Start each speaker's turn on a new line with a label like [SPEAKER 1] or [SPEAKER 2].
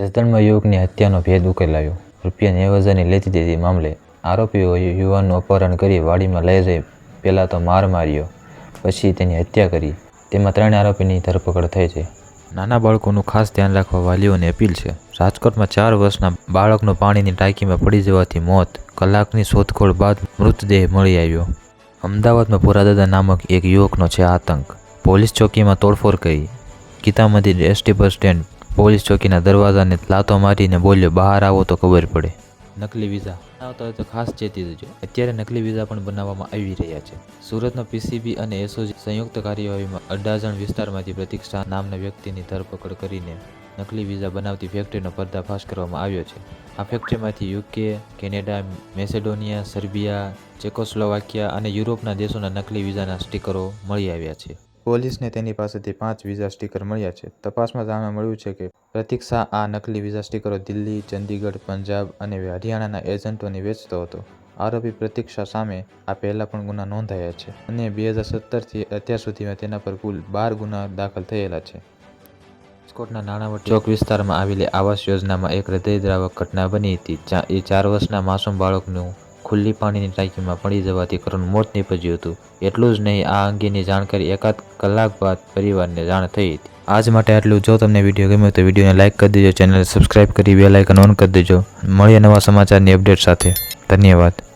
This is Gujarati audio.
[SPEAKER 1] જસદણમાં યુવકની હત્યાનો ભેદ ઉકેલાયો। ₹90,000ની લેતી દેતી મામલે આરોપીઓ યુવાનનું અપહરણ કરી વાડીમાં લઈ જઈ પહેલાં તો માર માર્યો, પછી તેની હત્યા કરી। તેમાં 3 આરોપીની ધરપકડ થઈ છે। નાના બાળકોનું ખાસ ધ્યાન રાખવા વાલીઓને અપીલ છે। રાજકોટમાં 4 વર્ષના બાળકનું પાણીની ટાંકીમાં પડી જવાથી મોત, કલાકની શોધખોળ બાદ મૃતદેહ મળી આવ્યો। અમદાવાદમાં પુરાદાદા નામક એક યુવકનો છે આતંક। પોલીસ ચોકીમાં તોડફોડ કરી। ગીતા મંદિર એસટી બસ સ્ટેન્ડ પોલીસ ચોકીના દરવાજાને લાતો મારીને બોલ્યો, બહાર આવો તો ખબર પડે। નકલી વિઝા બનાવતા હોય તો ખાસ ચેતી દેજો। અત્યારે નકલી વિઝા પણ બનાવવામાં આવી રહ્યા છે। સુરતનો પીસીબી અને એસઓજી સંયુક્ત કાર્યવાહીમાં અડાજણ વિસ્તારમાંથી પ્રતીક શાહ નામના વ્યક્તિની ધરપકડ કરીને નકલી વિઝા બનાવતી ફેક્ટરીનો પર્દાફાશ કરવામાં આવ્યો છે। આ ફેક્ટરીમાંથી યુકે, કેનેડા, મેસેડોનિયા, સર્બિયા, ચેકોસ્લોવાકિયા અને યુરોપના દેશોના નકલી વિઝાના સ્ટીકરો મળી આવ્યા છે। પોલીસને તેની પાસેથી 5 વિઝા સ્ટીકર મળ્યા છે। તપાસમાં જાણવા મળ્યું છે કે પ્રતીક શાહ આ નકલી વિઝા સ્ટીકરો દિલ્હી, ચંદીગઢ, પંજાબ અને હરિયાણાના એજન્ટોને વેચતો હતો। આરોપી પ્રતીક શાહ સામે આ પહેલા પણ ગુના નોંધાયા છે અને 2017થી અત્યાર સુધીમાં તેના પર કુલ 12 ગુના દાખલ થયેલા છે। રાજકોટના નાણાવટી ચોક વિસ્તારમાં આવેલી આવાસ યોજનામાં એક હૃદયદ્રાવક ઘટના બની હતી, જ્યાં 4 વર્ષના માસૂમ બાળકનું ખુલ્લી પાણીની ટાંકીમાં પડી જવાથી કરુણ મોત નીપજ્યું હતું। એટલું જ નહીં, આ અંગેની જાણકારી એકાદ કલાક બાદ પરિવારને જાણ થઈ હતી। આજ માટે આટલું। જો તમને વિડીયો ગમ્યો તો વિડીયોને લાઇક કરી દેજો, ચેનલને સબસ્ક્રાઇબ કરી બેલ આઇકન ઓન કરી દેજો। મળીએ નવા સમાચારની અપડેટ સાથે। ધન્યવાદ।